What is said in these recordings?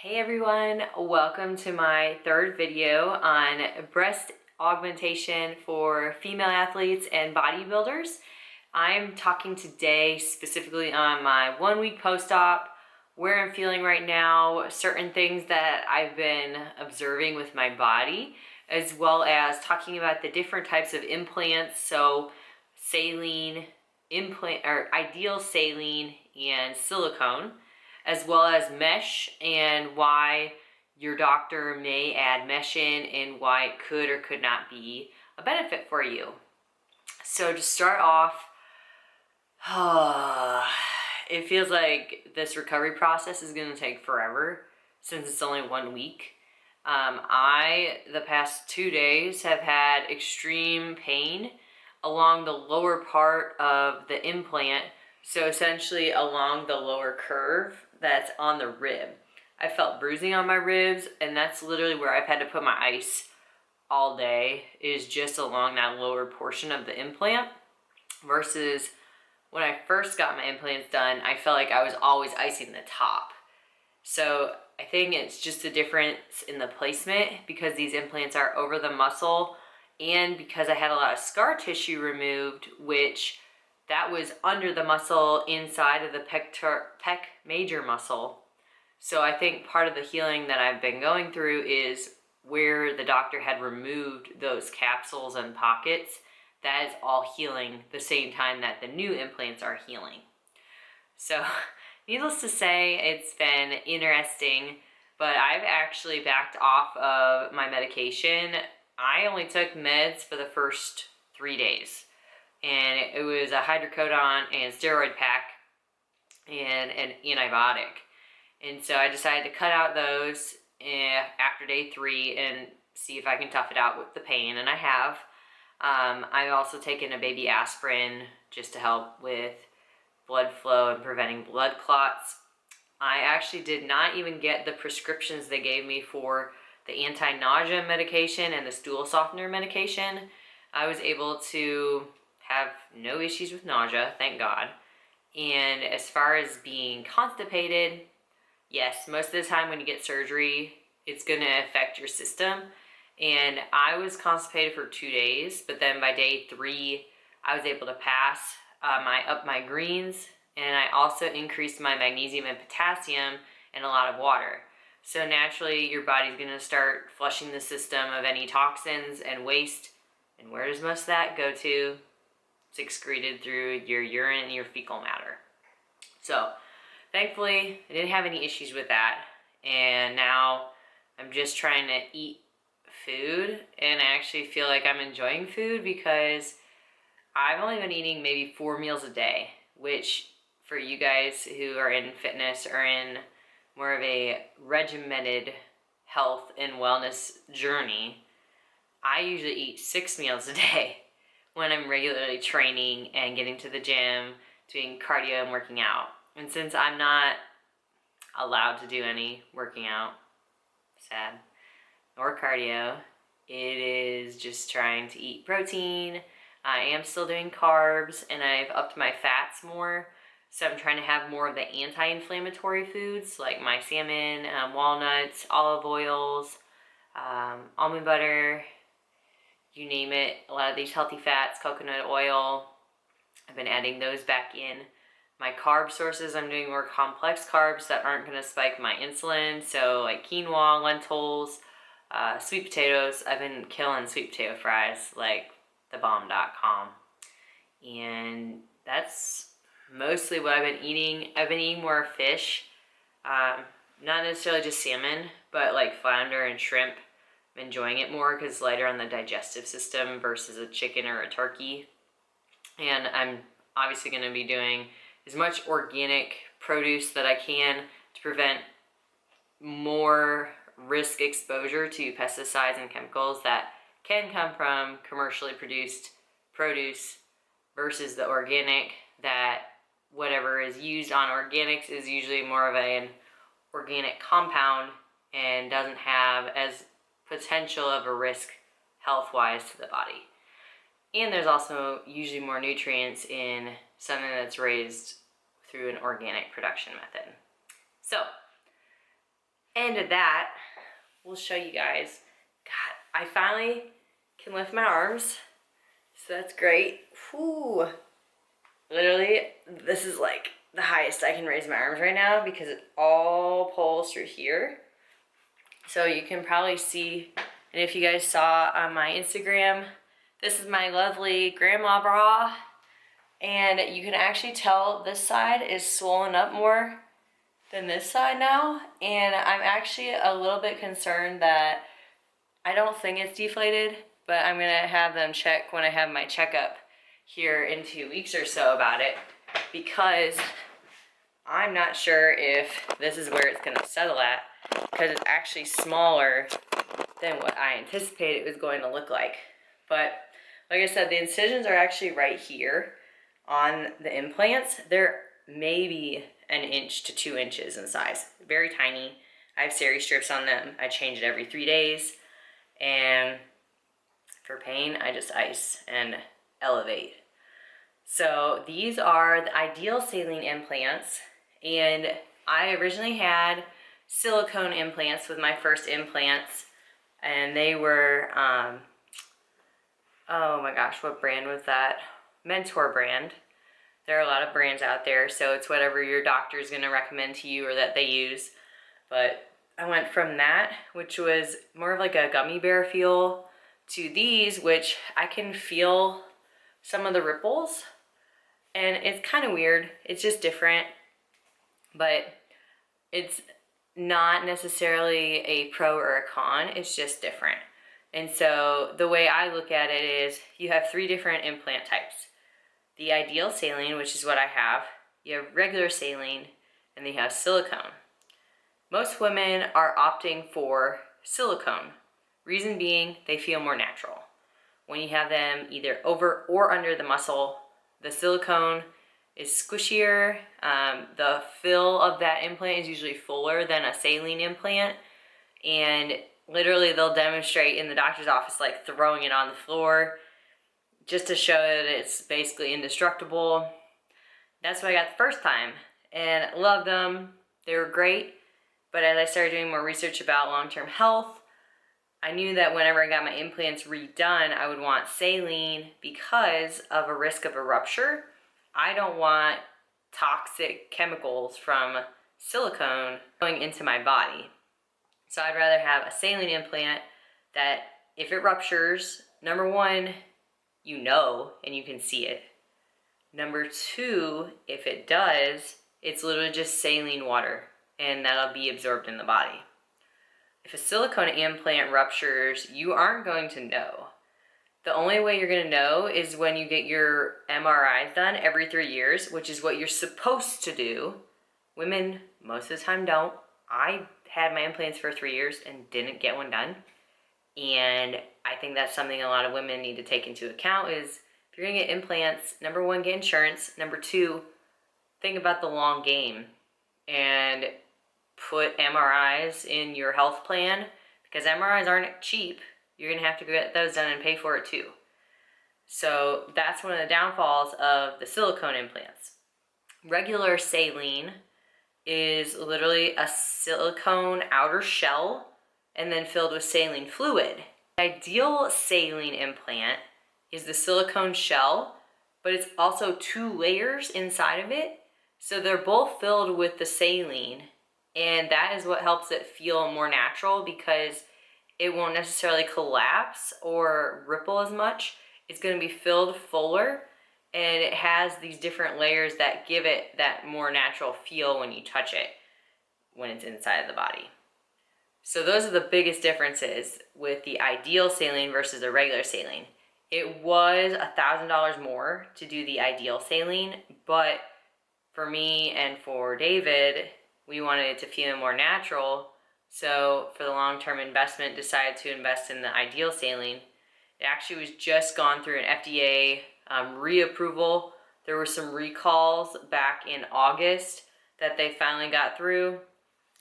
Hey everyone, welcome to my third video on breast augmentation for female athletes and bodybuilders. I'm talking today specifically on my 1 week post-op, where I'm feeling right now, certain things that I've been observing with my body, as well as talking about the different types of implants, so saline, implant, or ideal saline and silicone, as well as mesh and why your doctor may add mesh in and why it could or could not be a benefit for you. So to start off, it feels like this recovery process is going to take forever since it's only 1 week. The past 2 days, have had extreme pain along the lower part of the implant, so essentially along the lower curve that's on the rib. I felt bruising on my ribs, and that's literally where I've had to put my ice all day, is just along that lower portion of the implant, versus when I first got my implants done, I felt like I was always icing the top. So I think it's just a difference in the placement because these implants are over the muscle, and because I had a lot of scar tissue removed, which that was under the muscle inside of the pec major muscle. So I think part of the healing that I've been going through is where the doctor had removed those capsules and pockets. That is all healing the same time that the new implants are healing. So needless to say, it's been interesting, but I've actually backed off of my medication. I only took meds for the first 3 days. And it was a hydrocodone and steroid pack and an antibiotic. And so I decided to cut out those after day 3 and see if I can tough it out with the pain, and I have. I've also taken a baby aspirin just to help with blood flow and preventing blood clots. I actually did not even get the prescriptions they gave me for the anti-nausea medication and the stool softener medication. I was able to have no issues with nausea, thank God. And as far as being constipated, yes, most of the time when you get surgery, it's going to affect your system. And I was constipated for 2 days, but then by day 3, I was able to pass my greens, and I also increased my magnesium and potassium and a lot of water. So naturally, your body's going to start flushing the system of any toxins and waste. And where does most of that go to? It's excreted through your urine and your fecal matter. So thankfully, I didn't have any issues with that. And now I'm just trying to eat food, and I actually feel like I'm enjoying food because I've only been eating maybe 4 meals a day, which for you guys who are in fitness or in more of a regimented health and wellness journey, I usually eat 6 meals a day when I'm regularly training and getting to the gym, doing cardio and working out. And since I'm not allowed to do any working out, sad, or cardio, it is just trying to eat protein. I am still doing carbs, and I've upped my fats more. So I'm trying to have more of the anti-inflammatory foods like my salmon, walnuts, olive oils, almond butter, you name it. A lot of these healthy fats, coconut oil, I've been adding those back in. My carb sources, I'm doing more complex carbs that aren't going to spike my insulin. So like quinoa, lentils, sweet potatoes. I've been killing sweet potato fries like thebomb.com. And that's mostly what I've been eating. I've been eating more fish. Not necessarily just salmon, but like flounder and shrimp. I'm enjoying it more because it's lighter on the digestive system versus a chicken or a turkey. And I'm obviously going to be doing as much organic produce that I can to prevent more risk exposure to pesticides and chemicals that can come from commercially produced produce versus the organic, that whatever is used on organics is usually more of an organic compound and doesn't have as potential of a risk health-wise to the body. And there's also usually more nutrients in something that's raised through an organic production method. So end of that, we'll show you guys. God, I finally can lift my arms, so that's great. Whew. Literally, this is like the highest I can raise my arms right now because it all pulls through here. So you can probably see, and if you guys saw on my Instagram, this is my lovely grandma bra. And you can actually tell this side is swollen up more than this side now. And I'm actually a little bit concerned that I don't think it's deflated, but I'm gonna have them check when I have my checkup here in 2 weeks or so about it, because I'm not sure if this is where it's gonna settle at, because it's actually smaller than what I anticipated it was going to look like. But like I said, the incisions are actually right here on the implants. They're maybe 1 inch to 2 inches in size, very tiny. I have seri strips on them. I change it every 3 days. And for pain, I just ice and elevate. So these are the Ideal Saline implants, and I originally had silicone implants with my first implants, and they were, oh my gosh, what brand was that? Mentor brand. There are a lot of brands out there, so it's whatever your doctor is going to recommend to you or that they use. But I went from that, which was more of like a gummy bear feel, to these, which I can feel some of the ripples. And it's kind of weird. It's just different. But it's not necessarily a pro or a con. It's just different. And so the way I look at it is you have 3 different implant types. The Ideal Saline, which is what I have. You have regular saline, and then you have silicone. Most women are opting for silicone. Reason being, they feel more natural. When you have them either over or under the muscle, the silicone is squishier. The fill of that implant is usually fuller than a saline implant. And literally they'll demonstrate in the doctor's office like throwing it on the floor just to show that it's basically indestructible. That's what I got the first time and loved them. They were great. But as I started doing more research about long-term health, I knew that whenever I got my implants redone, I would want saline because of a risk of a rupture. I don't want toxic chemicals from silicone going into my body. So I'd rather have a saline implant that if it ruptures, number 1, you know and you can see it. Number 2, if it does, it's literally just saline water and that'll be absorbed in the body. If a silicone implant ruptures, you aren't going to know. The only way you're going to know is when you get your MRIs done every 3 years, which is what you're supposed to do. Women, most of the time, don't. I had my implants for 3 years and didn't get one done. And I think that's something a lot of women need to take into account is if you're going to get implants, number 1, get insurance. Number 2, think about the long game and put MRIs in your health plan because MRIs aren't cheap. You're going to have to get those done and pay for it too. So that's one of the downfalls of the silicone implants. Regular saline is literally a silicone outer shell and then filled with saline fluid. The Ideal Saline implant is the silicone shell, but it's also 2 layers inside of it. So they're both filled with the saline, and that is what helps it feel more natural because it won't necessarily collapse or ripple as much. It's going to be filled fuller, and it has these different layers that give it that more natural feel when you touch it when it's inside of the body. So those are the biggest differences with the Ideal Saline versus the regular saline. It was $1,000 more to do the Ideal Saline, but for me and for David, we wanted it to feel more natural. So for the long-term investment, decided to invest in the Ideal Saline. It actually was just gone through an FDA reapproval. There were some recalls back in August that they finally got through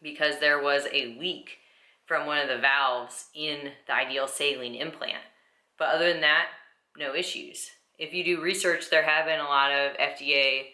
because there was a leak from one of the valves in the Ideal Saline implant. But other than that, no issues. If you do research, there have been a lot of FDA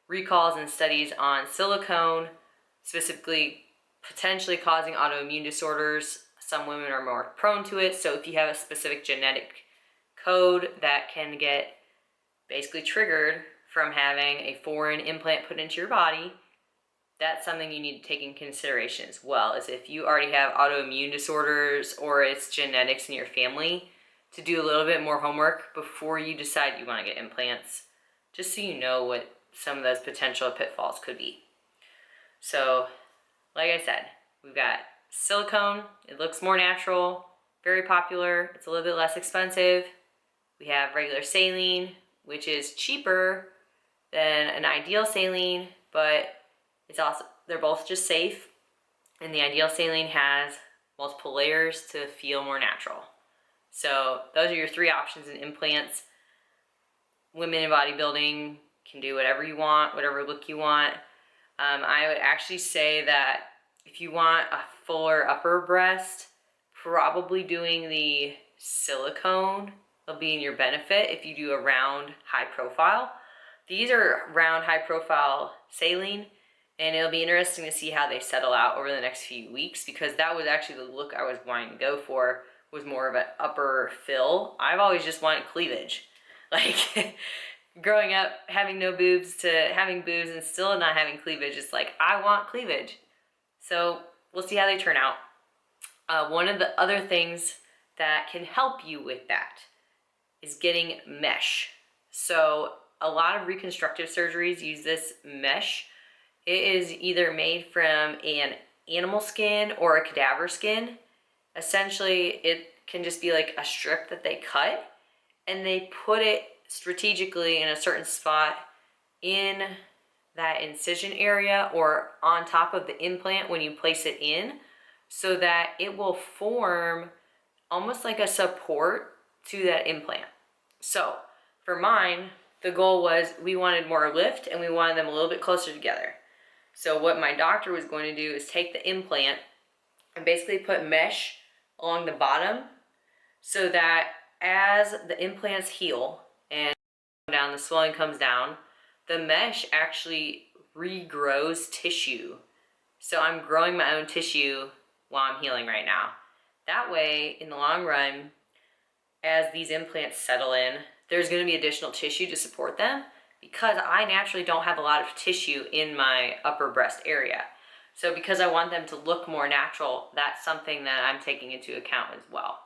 recalls and studies on silicone, specifically potentially causing autoimmune disorders. Some women are more prone to it, so if you have a specific genetic code that can get basically triggered from having a foreign implant put into your body, that's something you need to take in consideration as well, is if you already have autoimmune disorders or it's genetics in your family, to do a little bit more homework before you decide you want to get implants, just so you know what some of those potential pitfalls could be. So, like I said, we've got silicone. It looks more natural, very popular. It's a little bit less expensive. We have regular saline, which is cheaper than an ideal saline, but it's also, they're both just safe. And the ideal saline has multiple layers to feel more natural. So those are your 3 options in implants. Women in bodybuilding can do whatever you want, whatever look you want. I would actually say that if you want a fuller upper breast, probably doing the silicone will be in your benefit if you do a round high profile. These are round high profile saline, and it'll be interesting to see how they settle out over the next few weeks, because that was actually the look I was wanting to go for, was more of an upper fill. I've always just wanted cleavage. Like growing up, having no boobs to having boobs and still not having cleavage, it's like, I want cleavage. So we'll see how they turn out. One of the other things that can help you with that is getting mesh. So a lot of reconstructive surgeries use this mesh. It is either made from an animal skin or a cadaver skin. Essentially, it can just be like a strip that they cut, and they put it strategically in a certain spot in that incision area or on top of the implant when you place it in, so that it will form almost like a support to that implant. So for mine, the goal was we wanted more lift and we wanted them a little bit closer together. So what my doctor was going to do is take the implant and basically put mesh along the bottom, so that as the implants heal and down, the swelling comes down, the mesh actually regrows tissue. So I'm growing my own tissue while I'm healing right now. That way, in the long run, as these implants settle in, there's going to be additional tissue to support them, because I naturally don't have a lot of tissue in my upper breast area. So because I want them to look more natural, that's something that I'm taking into account as well.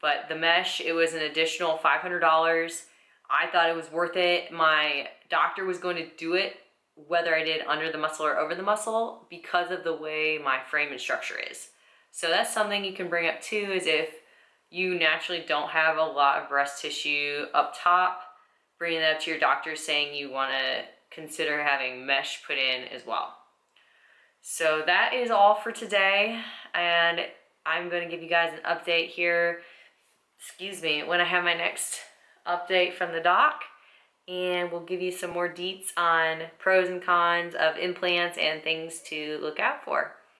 But the mesh, it was an additional $500. I thought it was worth it. My doctor was going to do it whether I did under the muscle or over the muscle, because of the way my frame and structure is. So that's something you can bring up too, is if you naturally don't have a lot of breast tissue up top, bringing that up to your doctor saying you want to consider having mesh put in as well. So that is all for today, and I'm going to give you guys an update here, when I have my next update from the doc, and we'll give you some more deets on pros and cons of implants and things to look out for.